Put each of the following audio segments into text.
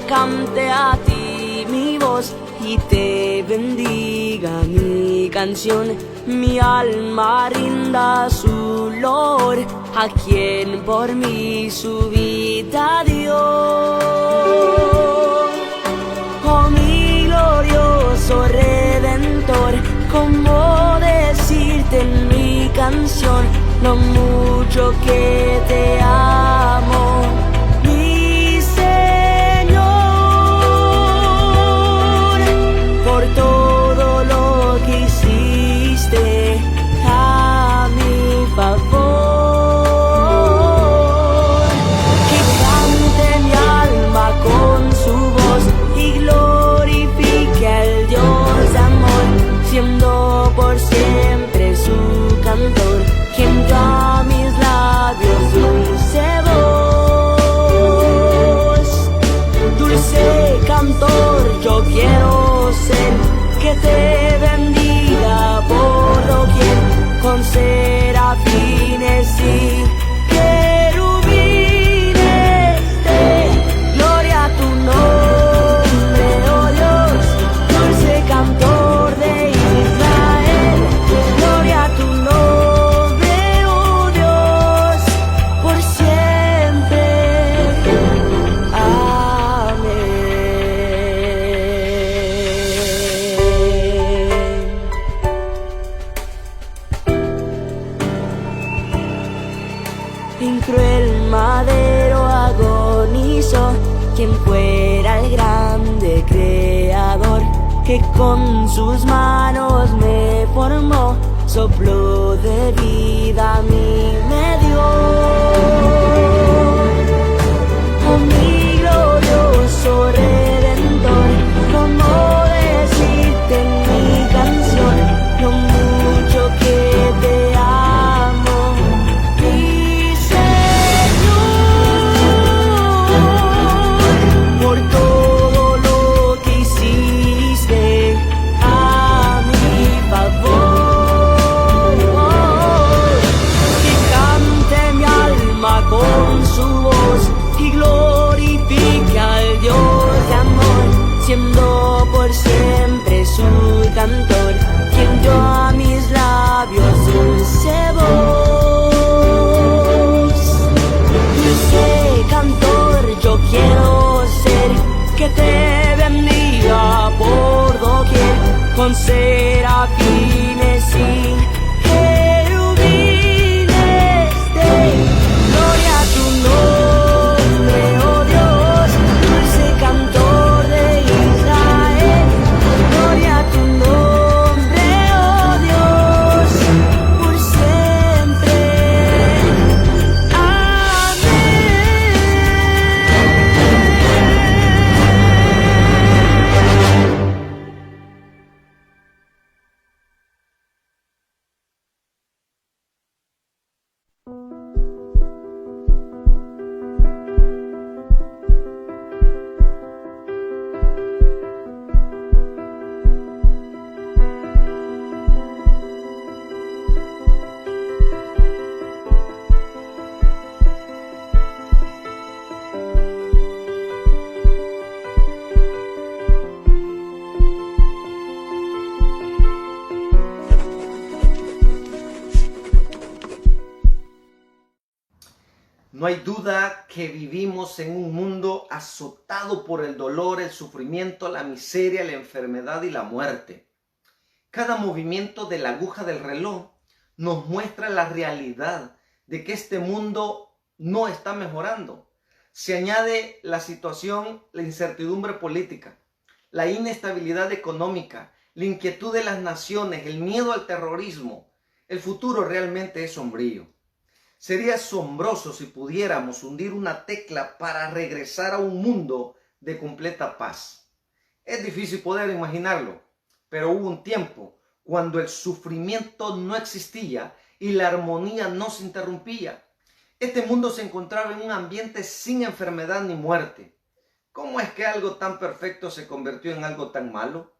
cante a ti mi voz y te bendiga mi canción. Mi alma rinda su loor a quien por mí su vida dio. Oh, mi glorioso Redentor, ¿cómo decirte en mi canción lo mucho que te amo? Mi Señor, por todo lo que hiciste a mi favor. Que cante mi alma con su voz y glorifique al Dios de amor, siendo por siempre su cantor, quien da a mis labios dulce voz. Dulce cantor yo quiero ser, que te bendiga por doquier, con serafines y querubines de gloria a tu nombre, oh Dios. Dulce cantor de Israel, gloria a tu nombre, oh Dios, por siempre. Amén. En cruel madero agonizó quien fuera el grande creador, que con sus manos me formó, sopló de vida a mí me dio. Oh, mi glorioso Redentor, ¿cómo decirte en mi canción lo mucho que te amo? Mi Señor, por todo lo que hiciste a mi favor. Que cante mi alma con su voz y glorifique al Dios de amor, siendo por siempre su cantor, quien dio a mis labios dulce voz. Dulce cantor yo quiero ser, que te bendiga por doquier, con serafines y querubines de gloria a tu nombre, oh Dios. Dulce cantor de Israel, gloria a tu nombre, oh Dios, por siempre. No hay duda que vivimos en un mundo azotado por el dolor, el sufrimiento, la miseria, la enfermedad y la muerte. Cada movimiento de la aguja del reloj nos muestra la realidad de que este mundo no está mejorando. Se añade la situación, la incertidumbre política, la inestabilidad económica, la inquietud de las naciones, el miedo al terrorismo. El futuro realmente es sombrío. Sería asombroso si pudiéramos hundir una tecla para regresar a un mundo de completa paz. Es difícil poder imaginarlo, pero hubo un tiempo cuando el sufrimiento no existía y la armonía no se interrumpía. Este mundo se encontraba en un ambiente sin enfermedad ni muerte. ¿Cómo es que algo tan perfecto se convirtió en algo tan malo?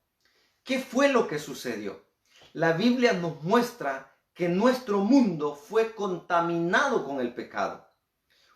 ¿Qué fue lo que sucedió? La Biblia nos muestra que nuestro mundo fue contaminado con el pecado.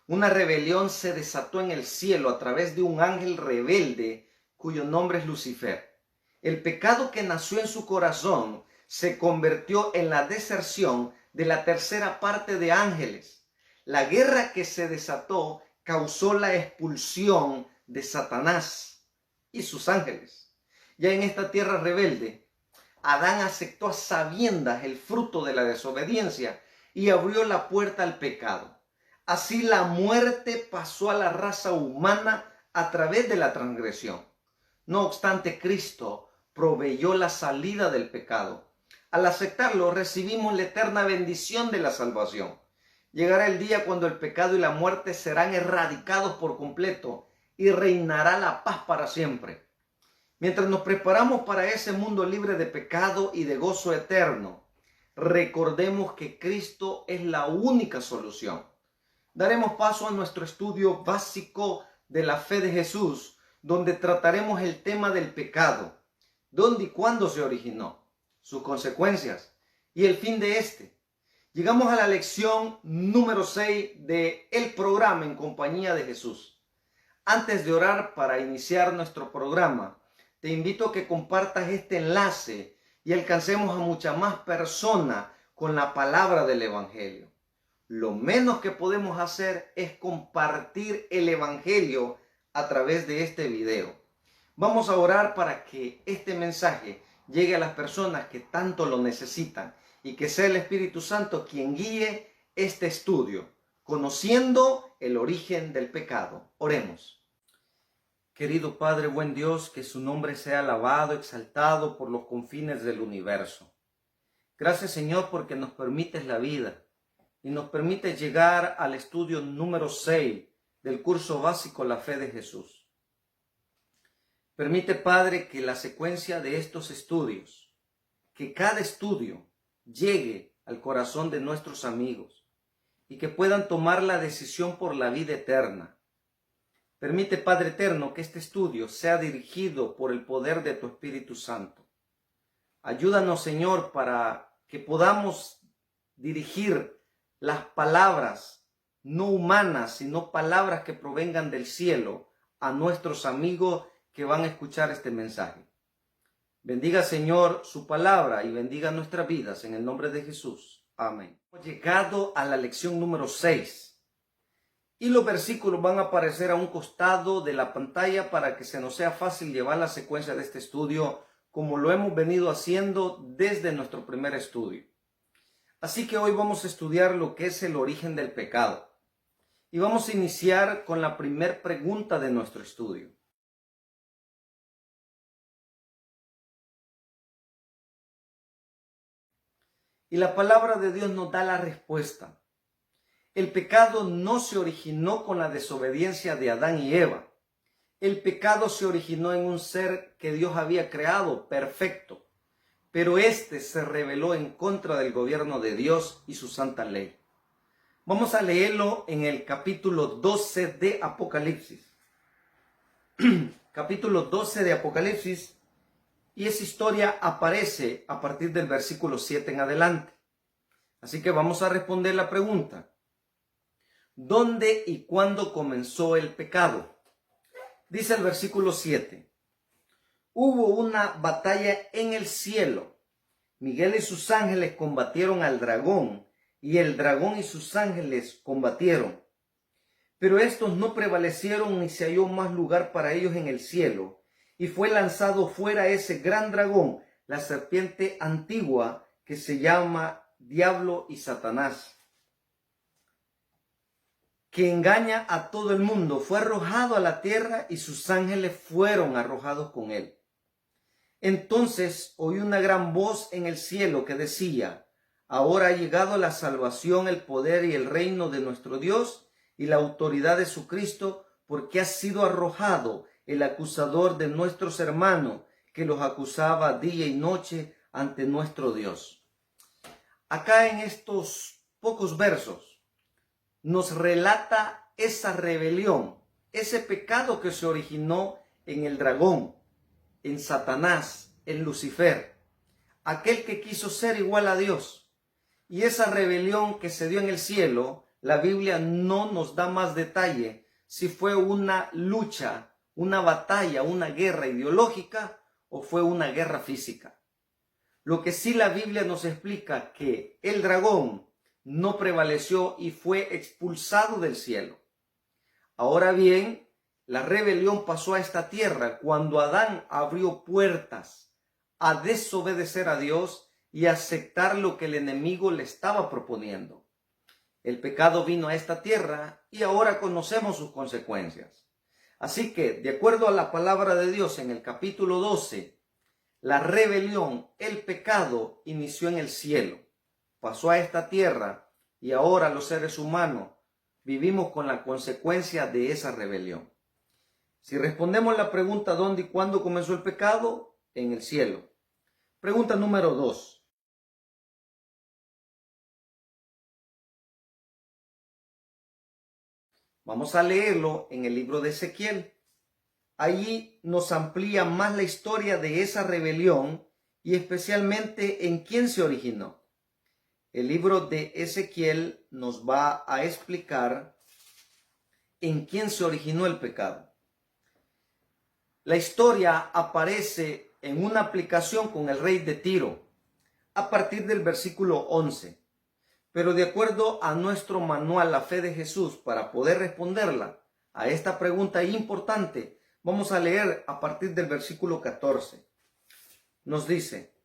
Una rebelión se desató en el cielo a través de un ángel rebelde cuyo nombre es Lucifer. El pecado que nació en su corazón se convirtió en la deserción de la tercera parte de ángeles. La guerra que se desató causó la expulsión de Satanás y sus ángeles. Ya en esta tierra rebelde, Adán aceptó a sabiendas el fruto de la desobediencia y abrió la puerta al pecado. Así la muerte pasó a la raza humana a través de la transgresión. No obstante, Cristo proveyó la salida del pecado. Al aceptarlo, recibimos la eterna bendición de la salvación. Llegará el día cuando el pecado y la muerte serán erradicados por completo y reinará la paz para siempre. Mientras nos preparamos para ese mundo libre de pecado y de gozo eterno, recordemos que Cristo es la única solución. Daremos paso a nuestro estudio básico de la fe de Jesús, donde trataremos el tema del pecado, dónde y cuándo se originó, sus consecuencias y el fin de este. Llegamos a la lección número 6 del programa En Compañía de Jesús. Antes de orar para iniciar nuestro programa, te invito a que compartas este enlace y alcancemos a muchas más personas con la palabra del Evangelio. Lo menos que podemos hacer es compartir el Evangelio a través de este video. Vamos a orar para que este mensaje llegue a las personas que tanto lo necesitan y que sea el Espíritu Santo quien guíe este estudio, conociendo el origen del pecado. Oremos. Querido Padre, buen Dios, que su nombre sea alabado, exaltado por los confines del universo. Gracias, Señor, porque nos permites la vida y nos permites llegar al estudio número 6 del curso básico La Fe de Jesús. Permite, Padre, que la secuencia de estos estudios, que cada estudio llegue al corazón de nuestros amigos y que puedan tomar la decisión por la vida eterna. Permite, Padre eterno, que este estudio sea dirigido por el poder de tu Espíritu Santo. Ayúdanos, Señor, para que podamos dirigir las palabras no humanas, sino palabras que provengan del cielo a nuestros amigos que van a escuchar este mensaje. Bendiga, Señor, su palabra y bendiga nuestras vidas en el nombre de Jesús. Amén. Hemos llegado a la lección número 6 y los versículos van a aparecer a un costado de la pantalla para que se nos sea fácil llevar la secuencia de este estudio como lo hemos venido haciendo desde nuestro primer estudio. Así que hoy vamos a estudiar lo que es el origen del pecado. Y vamos a iniciar con la primera pregunta de nuestro estudio. Y la palabra de Dios nos da la respuesta. El pecado no se originó con la desobediencia de Adán y Eva. El pecado se originó en un ser que Dios había creado perfecto, pero éste se rebeló en contra del gobierno de Dios y su santa ley. Vamos a leerlo en el capítulo 12 de Apocalipsis. Capítulo 12 de Apocalipsis, y esa historia aparece a partir del versículo 7 en adelante. Así que vamos a responder la pregunta. ¿Dónde y cuándo comenzó el pecado? Dice el versículo 7. Hubo una batalla en el cielo. Miguel y sus ángeles combatieron al dragón, y el dragón y sus ángeles combatieron. Pero estos no prevalecieron ni se halló más lugar para ellos en el cielo, y fue lanzado fuera ese gran dragón, la serpiente antigua, que se llama Diablo y Satanás, que engaña a todo el mundo. Fue arrojado a la tierra y sus ángeles fueron arrojados con él. Entonces oí una gran voz en el cielo que decía: ahora ha llegado la salvación, el poder y el reino de nuestro Dios y la autoridad de su Cristo, porque ha sido arrojado el acusador de nuestros hermanos, que los acusaba día y noche ante nuestro Dios. Acá en estos pocos versos nos relata esa rebelión, ese pecado que se originó en el dragón, en Satanás, en Lucifer, aquel que quiso ser igual a Dios. Y esa rebelión que se dio en el cielo la Biblia no nos da más detalle si fue una lucha, una batalla, una guerra ideológica o fue una guerra física. Lo que sí la Biblia nos explica que el dragón no prevaleció y fue expulsado del cielo. Ahora bien, la rebelión pasó a esta tierra cuando Adán abrió puertas a desobedecer a Dios y aceptar lo que el enemigo le estaba proponiendo. El pecado vino a esta tierra y ahora conocemos sus consecuencias. Así que, de acuerdo a la palabra de Dios en el capítulo 12, la rebelión, el pecado, inició en el cielo, pasó a esta tierra y ahora los seres humanos vivimos con la consecuencia de esa rebelión. Si respondemos la pregunta ¿dónde y cuándo comenzó el pecado? En el cielo. Pregunta número 2. Vamos a leerlo en el libro de Ezequiel. Allí nos amplía más la historia de esa rebelión y especialmente en quién se originó. El libro de Ezequiel nos va a explicar en quién se originó el pecado. La historia aparece en una aplicación con el rey de Tiro a partir del versículo 11. Pero de acuerdo a nuestro manual La Fe de Jesús, para poder responderla a esta pregunta importante, vamos a leer a partir del versículo 14. Nos dice: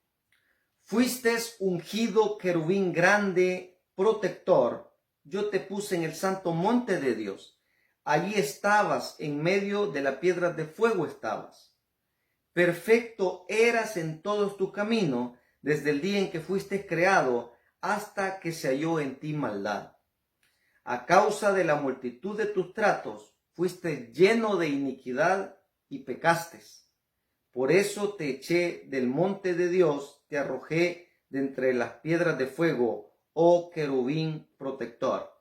fuiste ungido querubín grande, protector, yo te puse en el santo monte de Dios. Allí estabas, en medio de la piedra de fuego estabas. Perfecto eras en todos tus caminos, desde el día en que fuiste creado, hasta que se halló en ti maldad. A causa de la multitud de tus tratos, fuiste lleno de iniquidad y pecaste. Por eso te eché del monte de Dios, te arrojé de entre las piedras de fuego, oh querubín protector.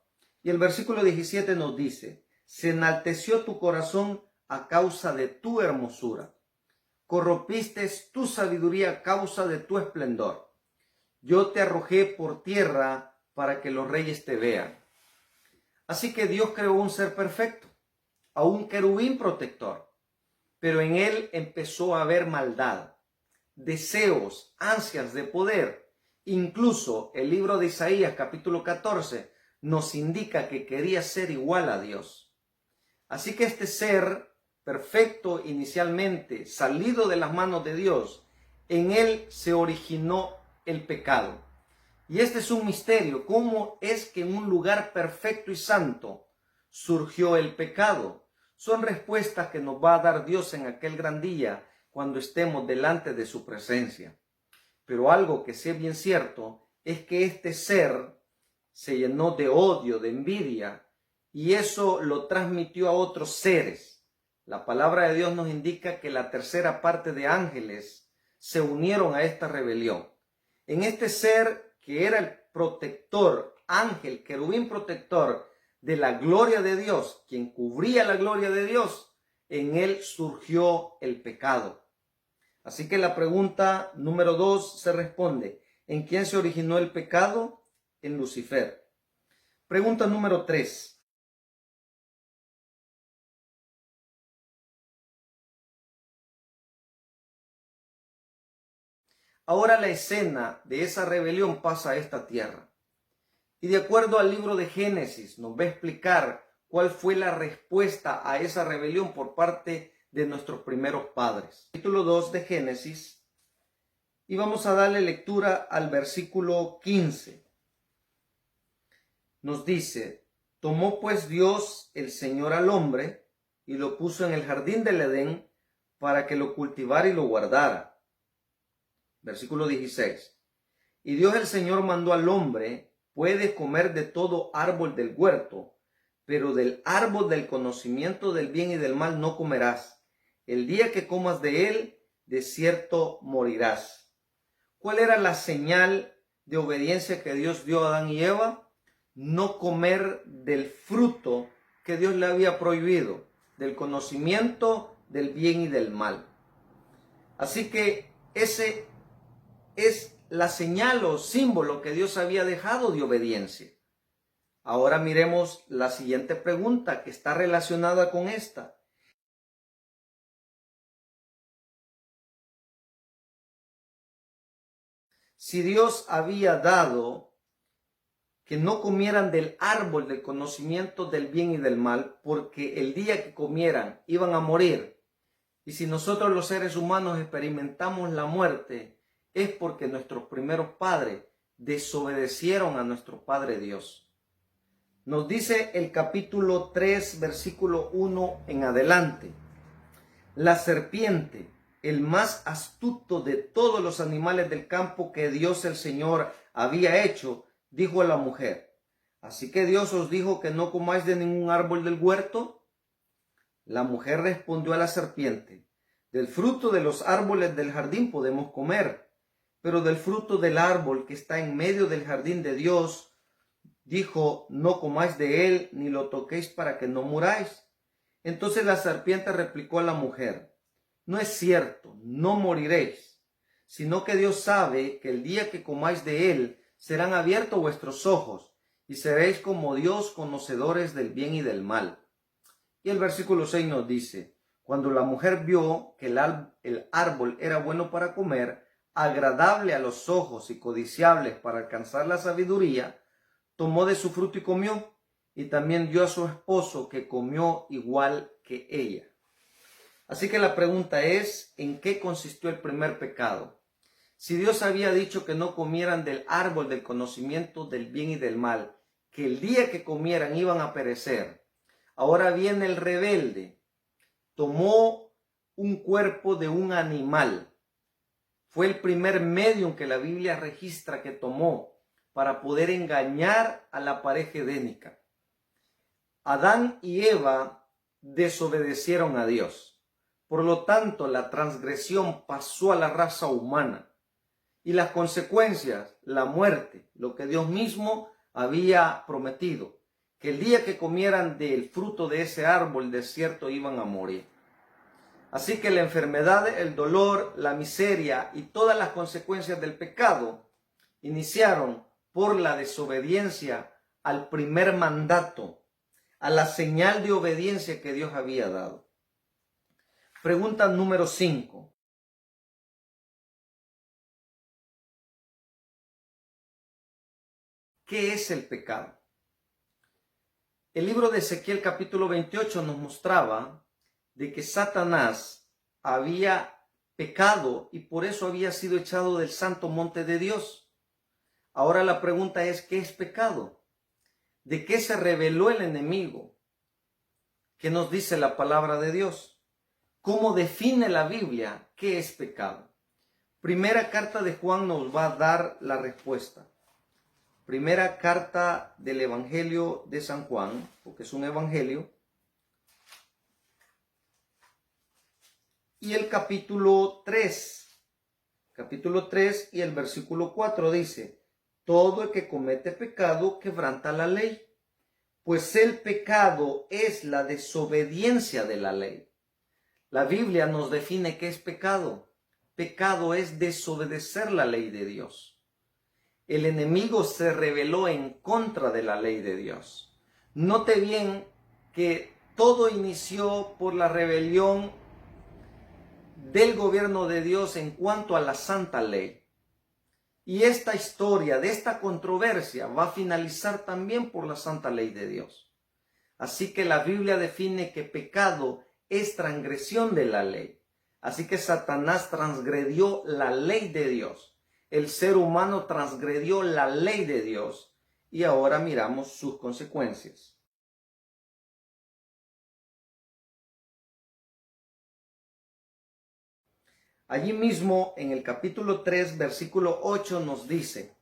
Y el versículo 17 nos dice: se enalteció tu corazón a causa de tu hermosura. Corrompiste tu sabiduría a causa de tu esplendor. Yo te arrojé por tierra para que los reyes te vean. Así que Dios creó un ser perfecto, a un querubín protector, pero en él empezó a haber maldad, deseos, ansias de poder. Incluso el libro de Isaías capítulo 14 nos indica que quería ser igual a Dios. Así que este ser perfecto inicialmente, salido de las manos de Dios, en él se originó el pecado. Y este es un misterio. ¿Cómo es que en un lugar perfecto y santo surgió el pecado? Son respuestas que nos va a dar Dios en aquel gran día cuando estemos delante de su presencia. Pero algo que sé bien cierto es que este ser se llenó de odio, de envidia, y eso lo transmitió a otros seres. La palabra de Dios nos indica que la tercera parte de ángeles se unieron a esta rebelión. En este ser que era el protector, ángel, querubín protector de la gloria de Dios, quien cubría la gloria de Dios, en él surgió el pecado. Así que la pregunta número 2 se responde: ¿en quién se originó el pecado? En Lucifer. Pregunta número 3. Ahora la escena de esa rebelión pasa a esta tierra. Y de acuerdo al libro de Génesis nos va a explicar cuál fue la respuesta a esa rebelión por parte de nuestros primeros padres. Capítulo 2 de Génesis, y vamos a darle lectura al versículo 15. Nos dice: tomó pues Dios el Señor al hombre y lo puso en el jardín del Edén para que lo cultivara y lo guardara. Versículo 16. Y Dios el Señor mandó al hombre: puedes comer de todo árbol del huerto, pero del árbol del conocimiento del bien y del mal no comerás. El día que comas de él, de cierto morirás. ¿Cuál era la señal de obediencia que Dios dio a Adán y Eva? No comer del fruto que Dios le había prohibido, del conocimiento del bien y del mal. Así que ese es la señal o símbolo que Dios había dejado de obediencia. Ahora miremos la siguiente pregunta que está relacionada con esta. Si Dios había dado que no comieran del árbol del conocimiento del bien y del mal, porque el día que comieran iban a morir. Y si nosotros los seres humanos experimentamos la muerte, es porque nuestros primeros padres desobedecieron a nuestro Padre Dios. Nos dice el capítulo 3, versículo 1 en adelante. La serpiente, el más astuto de todos los animales del campo que Dios el Señor había hecho, dijo a la mujer: ¿así que Dios os dijo que no comáis de ningún árbol del huerto? La mujer respondió a la serpiente: del fruto de los árboles del jardín podemos comer, pero del fruto del árbol que está en medio del jardín de Dios, dijo, no comáis de él ni lo toquéis para que no muráis. Entonces la serpiente replicó a la mujer: no es cierto, no moriréis, sino que Dios sabe que el día que comáis de él serán abiertos vuestros ojos y seréis como Dios, conocedores del bien y del mal. Y el versículo 6 nos dice: cuando la mujer vio que el árbol era bueno para comer, agradable a los ojos y codiciable para alcanzar la sabiduría, tomó de su fruto y comió, y también dio a su esposo, que comió igual que ella. Así que la pregunta es, ¿en qué consistió el primer pecado? Si Dios había dicho que no comieran del árbol del conocimiento del bien y del mal, que el día que comieran iban a perecer, ahora viene el rebelde, tomó un cuerpo de un animal. Fue el primer medio que la Biblia registra que tomó para poder engañar a la pareja edénica. Adán y Eva desobedecieron a Dios. Por lo tanto, la transgresión pasó a la raza humana. Y las consecuencias, la muerte, lo que Dios mismo había prometido, que el día que comieran del fruto de ese árbol de cierto iban a morir. Así que la enfermedad, el dolor, la miseria y todas las consecuencias del pecado iniciaron por la desobediencia al primer mandato, a la señal de obediencia que Dios había dado. Pregunta número 5. ¿Qué es el pecado? El libro de Ezequiel capítulo 28 nos mostraba de que Satanás había pecado y por eso había sido echado del santo monte de Dios. Ahora la pregunta es, ¿qué es pecado? ¿De qué se rebeló el enemigo? ¿Qué nos dice la palabra de Dios? ¿Cómo define la Biblia qué es pecado? Primera carta de Juan nos va a dar la respuesta. Primera carta del Evangelio de San Juan, porque es un evangelio. Y el capítulo 3 y el versículo 4 dice: todo el que comete pecado quebranta la ley, pues el pecado es la desobediencia de la ley. La Biblia nos define qué es pecado. Pecado es desobedecer la ley de Dios. El enemigo se rebeló en contra de la ley de Dios. Note bien que todo inició por la rebelión del gobierno de Dios en cuanto a la santa ley. Y esta historia de esta controversia va a finalizar también por la santa ley de Dios. Así que la Biblia define que pecado es transgresión de la ley. Así que Satanás transgredió la ley de Dios. El ser humano transgredió la ley de Dios y ahora miramos sus consecuencias. Allí mismo en el capítulo 3, versículo 8 nos dice: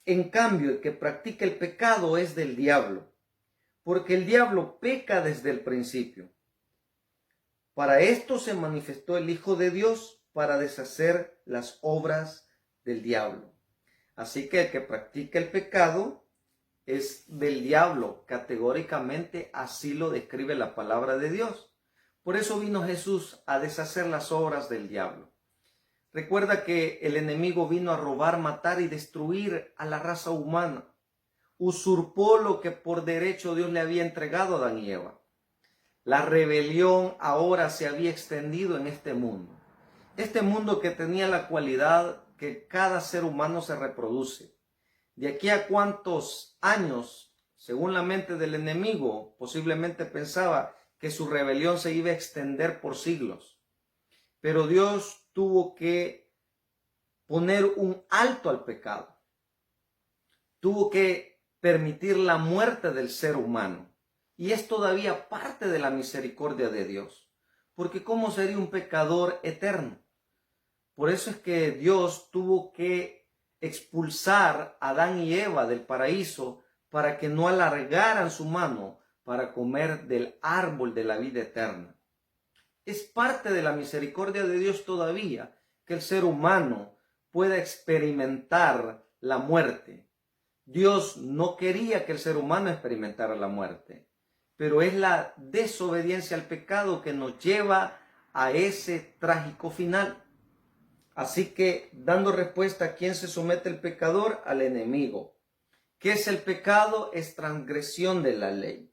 en cambio, el que practica el pecado es del diablo, porque el diablo peca desde el principio. Para esto se manifestó el Hijo de Dios, para deshacer las obras del diablo. Así que el que practica el pecado es del diablo, categóricamente así lo describe la palabra de Dios. Por eso vino Jesús a deshacer las obras del diablo. Recuerda que el enemigo vino a robar, matar y destruir a la raza humana. usurpó lo que por derecho Dios le había entregado a Adán y Eva. La rebelión ahora se había extendido en este mundo. Este mundo que tenía la cualidad que cada ser humano se reproduce. De aquí a cuántos años, según la mente del enemigo, posiblemente pensaba que su rebelión se iba a extender por siglos. Pero Dios tuvo que poner un alto al pecado. Tuvo que permitir la muerte del ser humano. Y es todavía parte de la misericordia de Dios. Porque ¿cómo sería un pecador eterno? Por eso es que Dios tuvo que expulsar a Adán y Eva del paraíso para que no alargaran su mano para comer del árbol de la vida eterna. Es parte de la misericordia de Dios todavía que el ser humano pueda experimentar la muerte. Dios no quería que el ser humano experimentara la muerte, pero es la desobediencia al pecado que nos lleva a ese trágico final. Así que, dando respuesta a quién se somete el pecador, al enemigo. ¿Qué es el pecado? Es transgresión de la ley.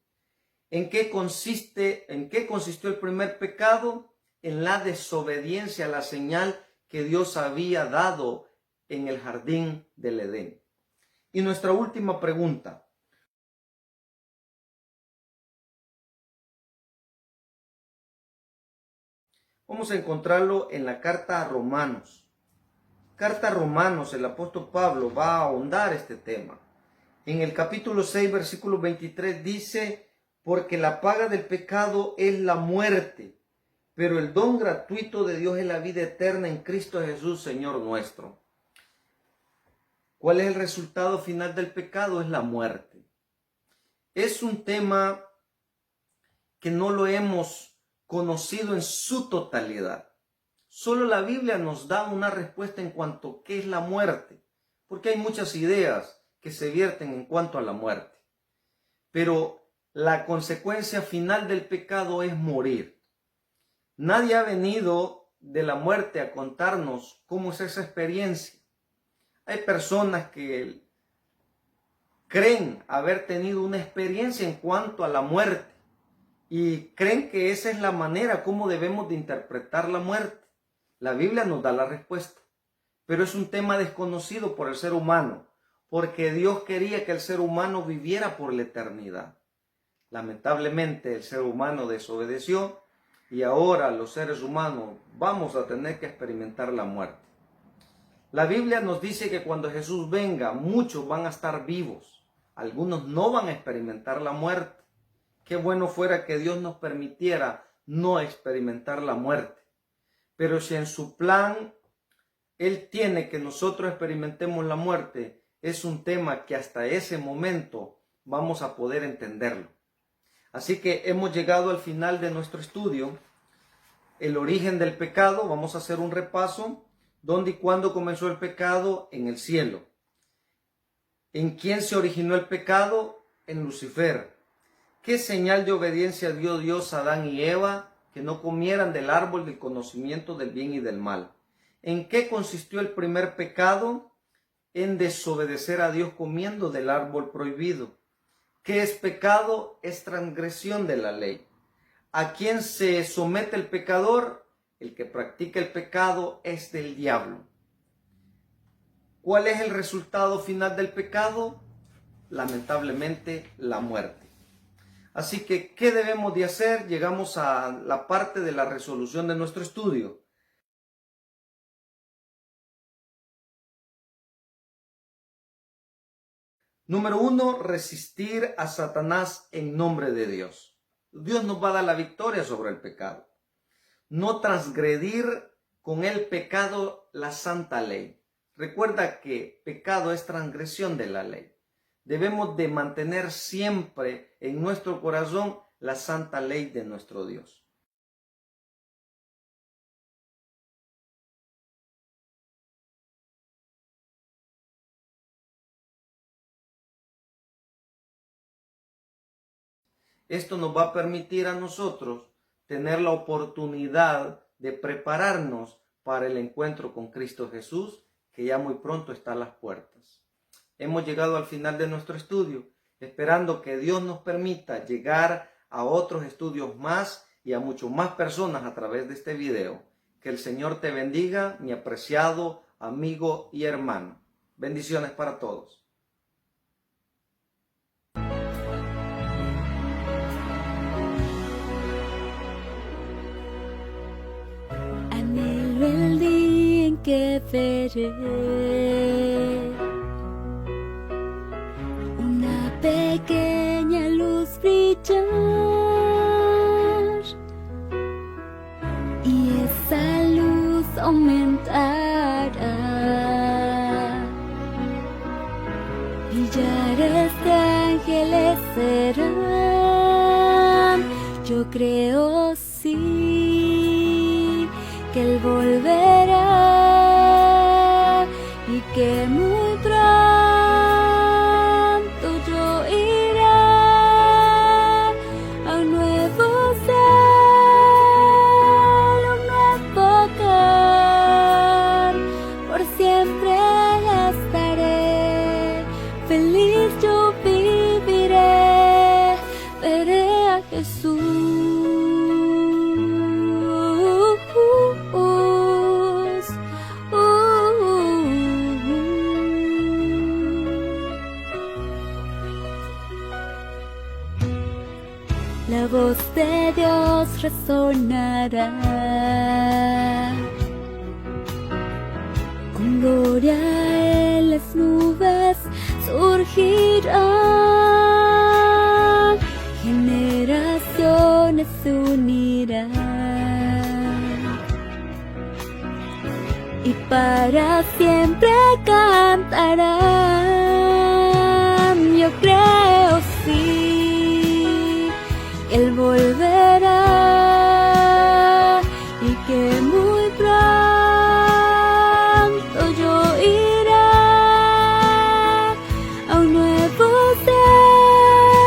¿En qué consistió el primer pecado? En la desobediencia a la señal que Dios había dado en el jardín del Edén. Y nuestra última pregunta. Vamos a encontrarlo en la carta a Romanos. Carta a Romanos, el apóstol Pablo va a ahondar este tema. En el capítulo 6, versículo 23 dice: porque la paga del pecado es la muerte, pero el don gratuito de Dios es la vida eterna en Cristo Jesús, Señor nuestro. ¿Cuál es el resultado final del pecado? Es la muerte. Es un tema que no lo hemos conocido en su totalidad. Solo la Biblia nos da una respuesta en cuanto a qué es la muerte, porque hay muchas ideas que se vierten en cuanto a la muerte. Pero la consecuencia final del pecado es morir. Nadie ha venido de la muerte a contarnos cómo es esa experiencia. Hay personas que creen haber tenido una experiencia en cuanto a la muerte y creen que esa es la manera como debemos de interpretar la muerte. La Biblia nos da la respuesta, pero es un tema desconocido por el ser humano, porque Dios quería que el ser humano viviera por la eternidad. Lamentablemente el ser humano desobedeció y ahora los seres humanos vamos a tener que experimentar la muerte. La Biblia nos dice que cuando Jesús venga, muchos van a estar vivos, algunos no van a experimentar la muerte. Qué bueno fuera que Dios nos permitiera no experimentar la muerte. Pero si en su plan Él tiene que nosotros experimentemos la muerte, es un tema que hasta ese momento vamos a poder entenderlo. Así que hemos llegado al final de nuestro estudio, el origen del pecado. Vamos a hacer un repaso. ¿Dónde y cuándo comenzó el pecado? En el cielo. ¿En quién se originó el pecado? En Lucifer. ¿Qué señal de obediencia dio Dios a Adán y Eva? Que no comieran del árbol del conocimiento del bien y del mal. ¿En qué consistió el primer pecado? En desobedecer a Dios comiendo del árbol prohibido. ¿Qué es pecado? Es transgresión de la ley. ¿A quién se somete el pecador? El que practica el pecado es del diablo. ¿Cuál es el resultado final del pecado? Lamentablemente, la muerte. Así que, ¿qué debemos de hacer? Llegamos a la parte de la resolución de nuestro estudio. Número 1, resistir a Satanás en nombre de Dios. Dios nos va a dar la victoria sobre el pecado. No transgredir con el pecado la santa ley. Recuerda que pecado es transgresión de la ley. Debemos de mantener siempre en nuestro corazón la santa ley de nuestro Dios. Esto nos va a permitir a nosotros tener la oportunidad de prepararnos para el encuentro con Cristo Jesús, que ya muy pronto está a las puertas. hemos llegado al final de nuestro estudio, esperando que Dios nos permita llegar a otros estudios más y a mucho más personas a través de este video. Que el Señor te bendiga, mi apreciado amigo y hermano. Bendiciones para todos. Anhelo el día en que veré una pequeña luz brillar y esa luz aumentará. Millares de ángeles serán, yo creo sí que Él volverá y que muy pronto yo iré a un nuevo cielo, un nuevo hogar. Por siempre estaré feliz, yo viviré, veré a Jesús. La voz de Dios resonará, con gloria en las nubes surgirá, generaciones se unirán y para siempre cantarán. Yo creo sí, Él volverá y que muy pronto yo iré a un nuevo cielo,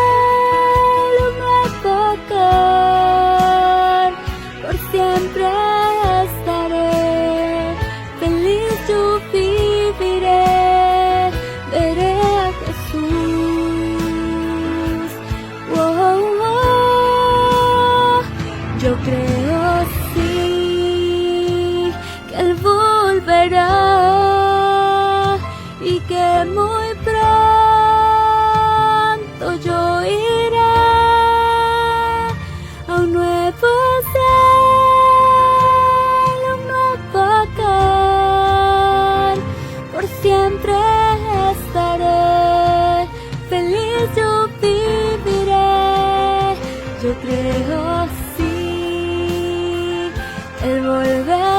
un nuevo hogar. Por siempre estaré feliz, yo viviré, veré a Jesús. Yo creo sí que Él volverá y que muy pronto yo iré a un nuevo cielo, un nuevo hogar. Por siempre estaré feliz, yo viviré, yo creo sí, Él volverá.